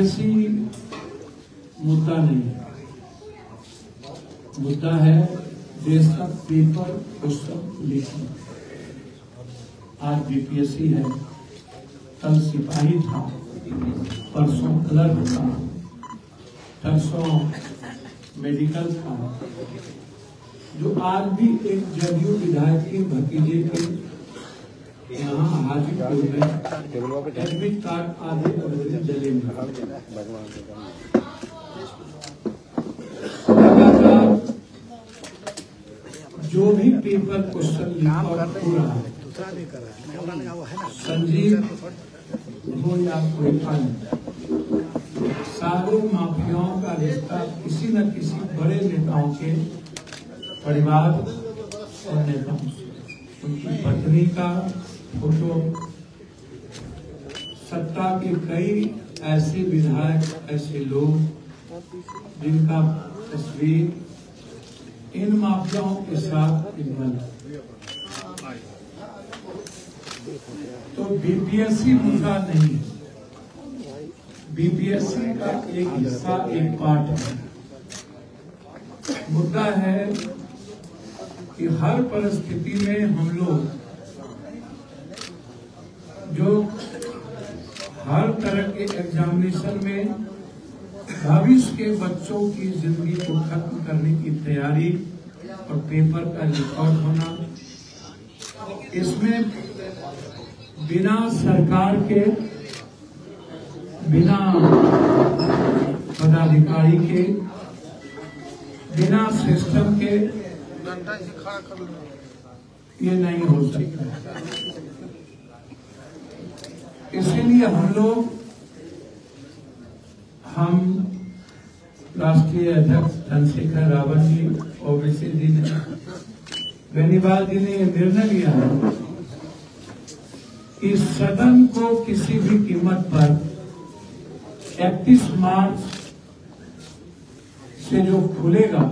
ऐसी मुद्दा नहीं है, मुद्दा है देश का पेपर क्वेश्चन लीकिंग। आज बीपीएससी है, कल सिपाही था, परसों क्लर्क था, परसों मेडिकल था। जो आज भी एक जदयू विधायक के भतीजे के यहाँ हाजीपुर में एडमिट कार्ड आदि जले में जो भी पेपर क्वेश्चन लीक हो रहा है, संजीव हो या कोई अन्य, सारे माफियाओं का रिश्ता किसी न किसी बड़े नेताओं के परिवार और नेताओं से। उनकी पत्नी का फोटो, सत्ता के कई ऐसे विधायक, ऐसे लोग जिनका तस्वीर इन माफियाओं के साथ इन्वॉल्व। तो बीपीएससी मुद्दा नहीं है, बीपीएससी का एक हिस्सा, एक पार्ट है। मुद्दा है कि हर परिस्थिति में हम लोग जो हर तरह के एग्जामिनेशन में भविष्य के बच्चों की जिंदगी को खत्म करने की तैयारी और पेपर का रिकॉर्ड होना, इसमें बिना सरकार के, बिना पदाधिकारी के, बिना सिस्टम के ये नहीं हो सकता। इसीलिए हम राष्ट्रीय अध्यक्ष चंद्रशेखर रावत जी, ओवैसी जी ने, बेनीवाल जी ने यह निर्णय लिया है कि सदन को किसी भी कीमत पर 31 मार्च से जो खुलेगा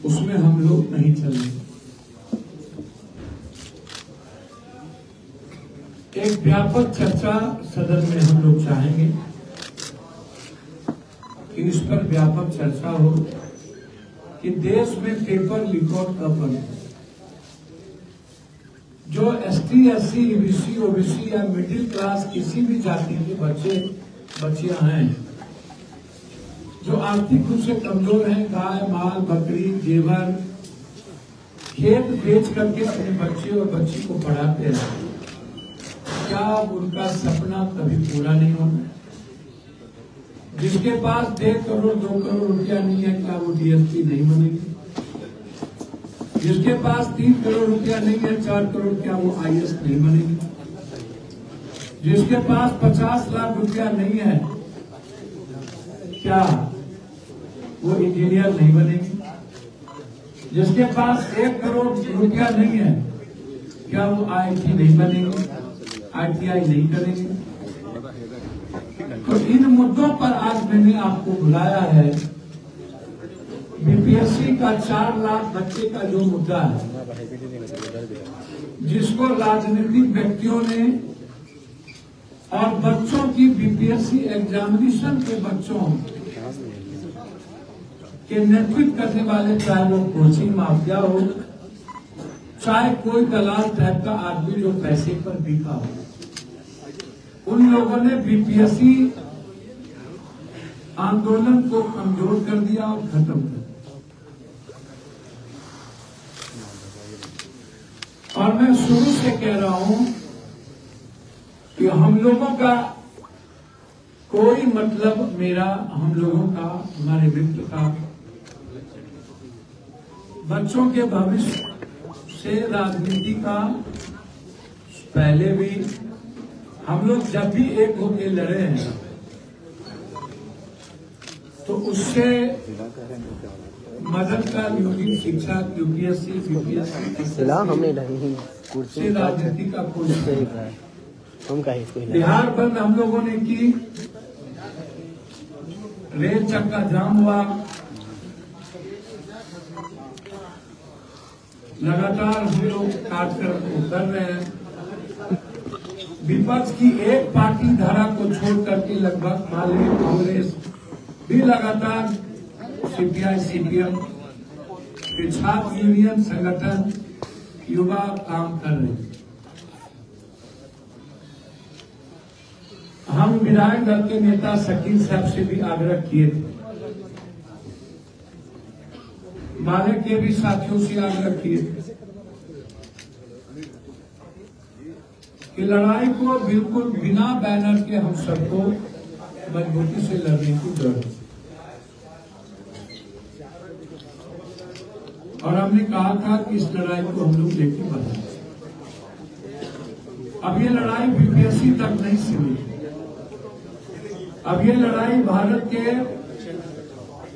उसमें हम लोग नहीं चलेंगे। एक व्यापक चर्चा सदन में हम लोग चाहेंगे कि इस पर व्यापक चर्चा हो कि देश में पेपर रिकॉर्ड कब बने। जो एसटी, एससी, ईबीसी, ओबीसी या मिडिल क्लास किसी भी जाति के बच्चियां हैं, जो आर्थिक रूप से कमजोर हैं, गाय, माल, बकरी, जेवर, खेत बेच करके अपने बच्चे और बच्ची को पढ़ाते हैं, क्या उनका सपना कभी पूरा नहीं होना? जिसके पास 1.5 करोड़ 2 करोड़ रुपया नहीं है, क्या वो डीएसपी नहीं बनेगी? जिसके पास 3 करोड़ रुपया नहीं है, 4 करोड़, क्या वो आईएएस नहीं बनेगी? जिसके पास 50 लाख रुपया नहीं है, क्या वो इंजीनियर नहीं बनेगी? जिसके पास 1 करोड़ रुपया नहीं है, क्या वो आईटी नहीं बनेगी, आईटीआई नहीं करेंगे? तो इन मुद्दों पर आज मैंने आपको बुलाया है। बीपीएससी का 4 लाख बच्चे का जो मुद्दा है, जिसको राजनीतिक व्यक्तियों ने और बच्चों की बीपीएससी एग्जामिनेशन के बच्चों के नेतृत्व करने वाले, चाहे वो कोचिंग माफिया हो, चाहे कोई दलाल टाइप का आदमी जो पैसे पर बिका हो, उन लोगों ने बीपीएससी आंदोलन को कमजोर कर दिया और खत्म कर दिया। और मैं शुरू से कह रहा हूं कि हम लोगों का कोई मतलब, मेरा, हम लोगों का, हमारे मित्र का बच्चों के भविष्य से राजनीति का पहले भी हम लोग जब भी एक होकर लड़े हैं, तो उससे मदद का यूनिक शिक्षा, यूपीएससी, बीपीएससी से राजनीति का कोई बिहार बंद हम लोगों ने की, रेल चक्का जाम हुआ, लगातार हम लोग काट कर कर रहे हैं। विपक्ष की एक पार्टी धारा को छोड़ करके लगभग मालवीय कांग्रेस भी लगातार सीपीआई सीपीएम के छात्र यूनियन संगठन युवा काम कर रहे हैं। हम विधायक दल के नेता शकील साहब से भी आग्रह किए थे, माले के भी साथियों से आग्रह किए थे कि लड़ाई को बिल्कुल बिना बैनर के हम सबको मजबूती से लड़ने की जरूरत है। और हमने कहा था कि इस लड़ाई को हम लोग लेके बढ़े। अब ये लड़ाई बीपीएससी तक नहीं सीमित, अब ये लड़ाई भारत के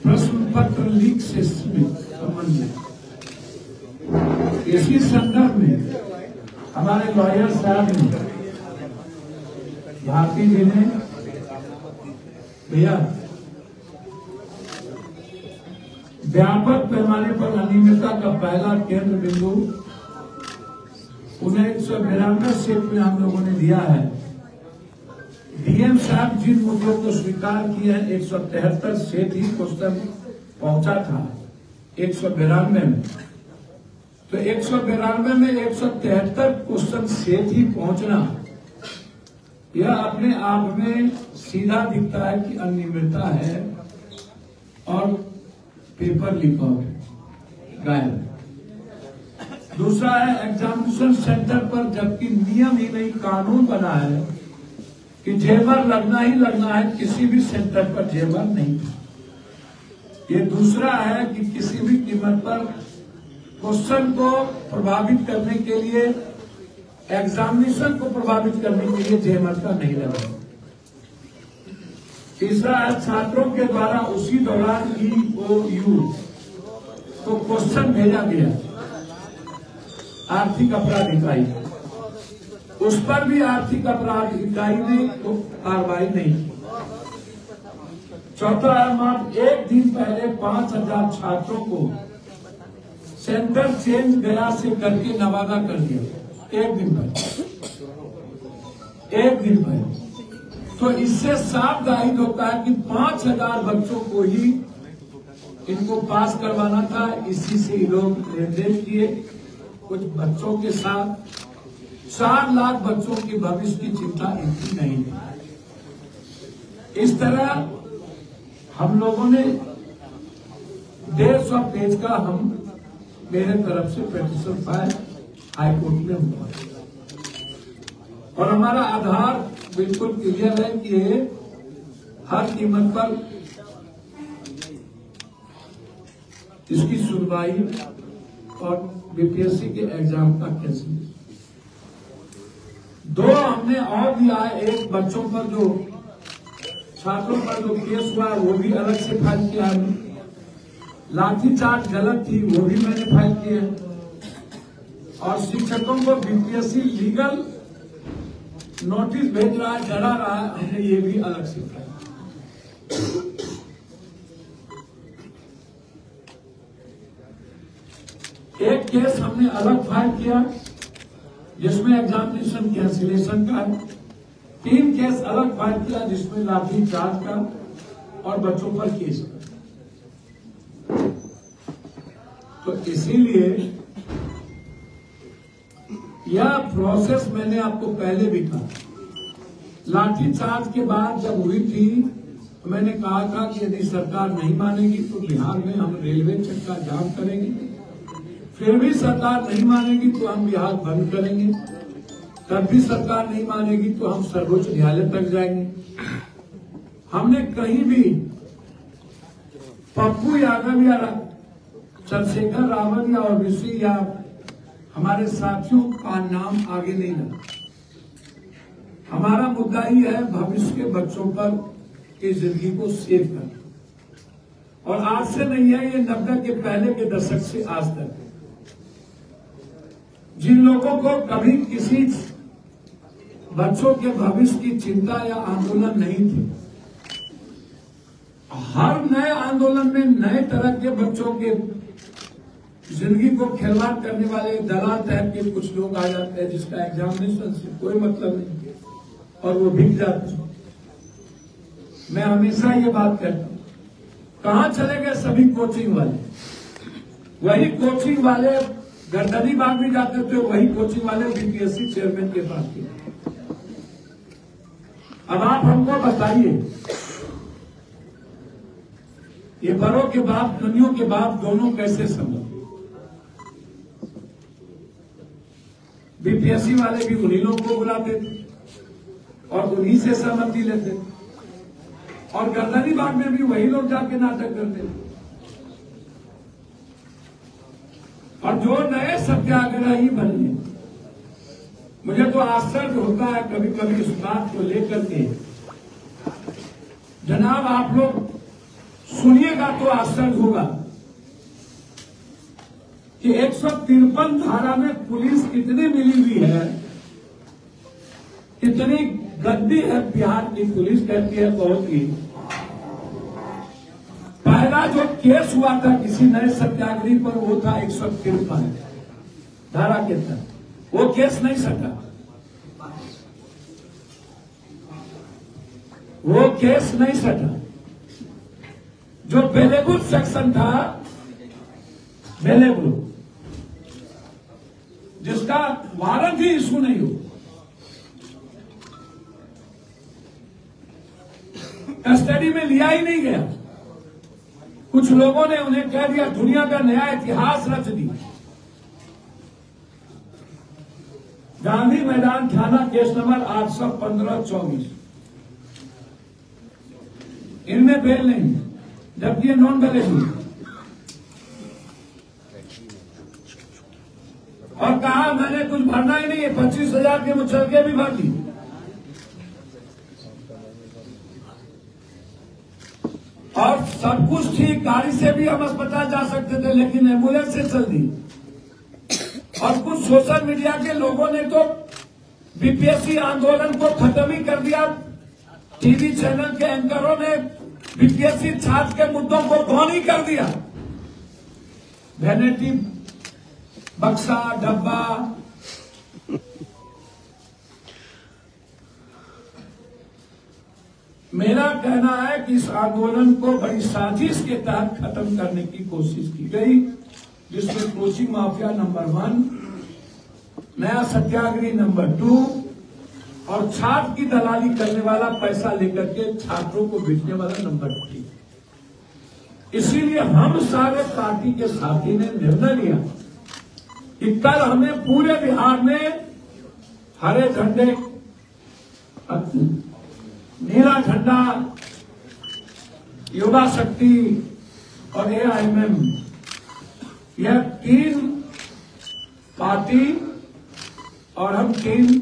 प्रश्न पत्र लीक से संबंधित। इसी संदर्भ में हमारे लॉयर साहब ने, भारती जी ने, भैया व्यापक पैमाने पर अनियमितता का पहला केंद्र बिंदु 1992 सेट में हम लोगों ने दिया है। डीएम साहब जिन मुद्दों को स्वीकार किए हैं 173 सेट ही क्वेश्चन पहुंचा था 192 में, तो 192 में 173 क्वेश्चन सेट ही पहुंचना यह अपने आप में सीधा दिखता है कि अनियमितता है और पेपर लीक आउट गायब। दूसरा है एग्जामिनेशन सेंटर पर जबकि नियम ही नहीं कानून बना है कि जेवर लगना ही लगना है, किसी भी सेंटर पर जेवर नहीं। ये दूसरा है कि किसी भी कीमत पर क्वेश्चन को प्रभावित करने के लिए, एग्जामिनेशन को प्रभावित करने के लिए जेवर का नहीं लगा। तीसरा है छात्रों के द्वारा उसी दौरान EOU को क्वेश्चन भेजा गया आर्थिक अपराध इकाई, उस पर भी आर्थिक अपराध इकाई ने कार्रवाई नहीं की। चौथा है मात्र एक दिन पहले 5000 छात्रों को सेंटर चेंज गया से करके नवादा कर दिया। एक दिन पहले तो इससे साफ जाहिर होता है कि 5000 बच्चों को ही इनको पास करवाना था। इसी से लोग लेन देन किए कुछ बच्चों के साथ। 4 लाख बच्चों के भविष्य की चिंता इतनी नहीं है। इस तरह हम लोगों ने 150 पेज का हम मेरे तरफ से पिटीशन फाइल हाईकोर्ट में हुआ और हमारा आधार बिल्कुल क्लियर है कि हर कीमत पर इसकी सुनवाई और बीपीएससी के एग्जाम का कैंसिल। 2 हमने और दिया है। एक बच्चों पर जो छात्रों पर जो केस हुआ वो भी अलग से फाइल किया है। लाठीचार्ज गलत थी वो भी मैंने फाइल किया है। और शिक्षकों को बीपीएससी लीगल नोटिस भेज रहा है, डरा रहा है, हमने ये भी अलग से फाइल। एक केस हमने अलग फाइल किया जिसमें एग्जामिनेशन कैंसिलेशन का है। 3 केस अलग फाइल किया जिसमें लाठी चार्ज का और बच्चों पर केस का। तो इसीलिए यह प्रोसेस मैंने आपको पहले भी कहा। लाठी चार्ज के बाद जब हुई थी तो मैंने कहा था कि यदि सरकार नहीं मानेगी तो बिहार में हम रेलवे चक्का जाम करेंगे। फिर भी सरकार नहीं मानेगी तो हम बिहार बंद करेंगे। तब भी सरकार नहीं मानेगी तो हम सर्वोच्च न्यायालय तक जाएंगे। हमने कहीं भी पप्पू यादव या चंद्रशेखर रावत या ओबीसी या हमारे साथियों का नाम आगे नहीं लगा। हमारा मुद्दा ही है भविष्य के बच्चों पर की जिंदगी को सेव करना। और आज से नहीं है, ये 90 के पहले के दशक से आज तक जिन लोगों को कभी किसी बच्चों के भविष्य की चिंता या आंदोलन नहीं थी, हर नए आंदोलन में नए तरह के बच्चों के जिंदगी को खिलवाड़ करने वाले दलाल टाइप के कुछ लोग आ जाते हैं जिसका एग्जामिनेशन से कोई मतलब नहीं। और वो बिक जाते हैं। मैं हमेशा ये बात कहता हूं, कहां चले गए सभी कोचिंग वाले? वही कोचिंग वाले गर्दनी बाग भी जाते थे, वही कोचिंग वाले बीपीएससी चेयरमैन के पास थे। अब आप हमको बताइए, ये बड़ों के बाप दुनियों के बाप दोनों कैसे संभल? बीपीएससी वाले भी उन्हीं लोगों को बुलाते थे और उन्हीं से सहमति लेते थे, और गर्दनी बाग में भी वही लोग जाके नाटक करते थे। और जो नए सत्याग्रही बने, मुझे तो आश्चर्य होता है कभी कभी इस बात को लेकर के। जनाब आप लोग सुनिएगा तो आश्चर्य होगा कि 153 धारा में पुलिस कितनी मिली हुई है, कितनी गद्दी है बिहार की पुलिस, कहती है बहुत ही। पहला जो केस हुआ था किसी नए सत्याग्रही पर वो था 153 धारा के तहत, वो केस नहीं सका, वो केस नहीं सका। जो बेलेबुल सेक्शन था, बेलेबुल, जिसका वारंट ही इशू नहीं हो, कस्टडी में लिया ही नहीं गया। कुछ लोगों ने उन्हें कह दिया दुनिया का नया इतिहास रच दी। गांधी मैदान थाना केस नंबर 815-24, इनमें बेल नहीं, जबकि ये नॉन बेलेबल। और कहा मैंने कुछ भरना ही नहीं है, 25,000 के मुचलके भी भर दी। और सब कुछ ठीक, गाड़ी से भी हम अस्पताल जा सकते थे, लेकिन एम्बुलेंस से चल दी। और कुछ सोशल मीडिया के लोगों ने तो बीपीएससी आंदोलन को खत्म ही कर दिया। टीवी चैनल के एंकरों ने बीपीएससी छात्र के मुद्दों को गौन ही कर दिया। वैनिटी बक्सा डब्बा, मेरा कहना है कि इस आंदोलन को बड़ी साजिश के तहत खत्म करने की कोशिश की गई, जिसमें कोचिंग माफिया नंबर 1, नया सत्याग्रही नंबर 2 और छात्र की दलाली करने वाला, पैसा लेकर के छात्रों को बेचने वाला नंबर 3। इसीलिए हम सारे पार्टी के साथी ने निर्णय लिया कि कल हमें पूरे बिहार में हरे झंडे, नीला झंडा, युवा शक्ति और एआईएमएम, यह 3 पार्टी और हम 3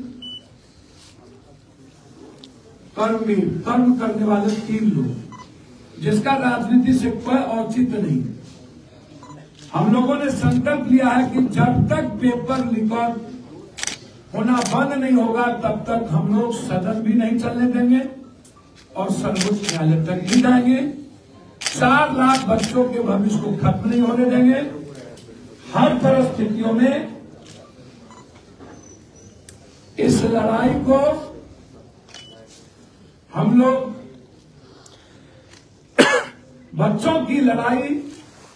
कर्म करने वाले 3 लोग, जिसका राजनीति से कोई औचित्य नहीं। हम लोगों ने संकल्प लिया है कि जब तक पेपर रिकॉर्ड होना बंद नहीं होगा तब तक हम लोग सदन भी नहीं चलने देंगे और सर्वोच्च न्यायालय तक नहीं जाएंगे। 4 लाख बच्चों के भविष्य को खत्म नहीं होने देंगे। हर परिस्थितियों में इस लड़ाई को हम लोग, बच्चों की लड़ाई,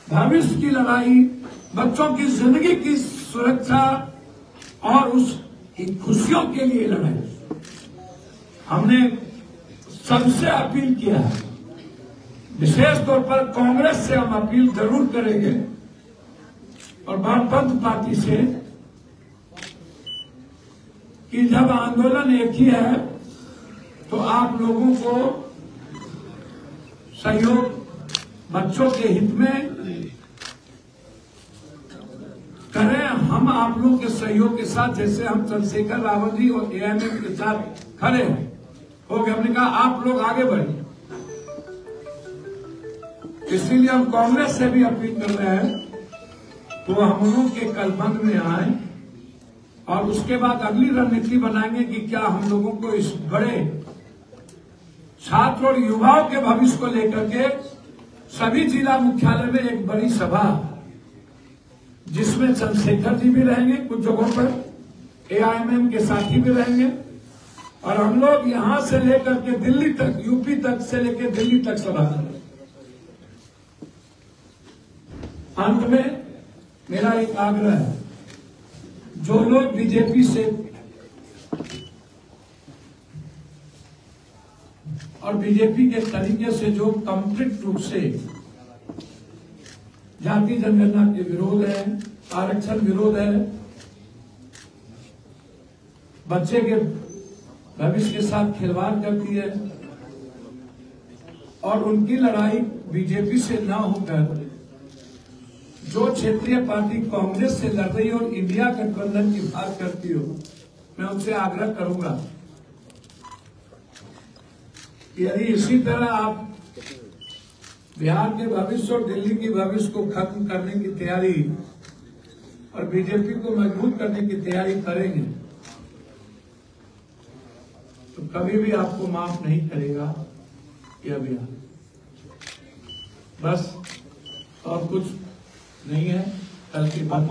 भविष्य की लड़ाई, बच्चों की जिंदगी की सुरक्षा और उसकी खुशियों के लिए लड़ाई, हमने सबसे अपील किया है। विशेष तौर पर कांग्रेस से हम अपील जरूर करेंगे और वामपंथ पार्टी से कि जब आंदोलन एक ही है तो आप लोगों को सहयोग बच्चों के हित में करें। हम आप लोगों के सहयोग के साथ, जैसे हम चंद्रशेखर रावत जी और एआईएमएम के साथ खड़े हो गए, हमने कहा आप लोग आगे बढ़े। इसीलिए हम कांग्रेस से भी अपील कर रहे हैं तो हम लोगों के कलबंद में आए और उसके बाद अगली रणनीति बनाएंगे कि क्या हम लोगों को इस बड़े छात्र और युवाओं के भविष्य को लेकर के सभी जिला मुख्यालय में एक बड़ी सभा, जिसमें चंद्रशेखर जी भी रहेंगे, कुछ जगहों पर एआईएमएम के साथी भी रहेंगे और हम लोग यहां से लेकर के दिल्ली तक, यूपी तक से लेकर दिल्ली तक सभा करें। अंत में मेरा एक आग्रह है, जो लोग बीजेपी से और बीजेपी के तरीके से जो कंप्लीट रूप से जाति जनगणना के विरोध है, आरक्षण विरोध है, बच्चे के भविष्य के साथ खिलवाड़ करती है, और उनकी लड़ाई बीजेपी से ना होकर जो क्षेत्रीय पार्टी कांग्रेस से लड़ रही और इंडिया गठबंधन की बात करती हो, मैं उनसे आग्रह करूंगा कि यदि इसी तरह आप बिहार के भविष्य और दिल्ली की भविष्य को खत्म करने की तैयारी और बीजेपी को मजबूत करने की तैयारी करेंगे, तो कभी भी आपको माफ नहीं करेगा ये अभियान। बस और कुछ नहीं है। कल की बात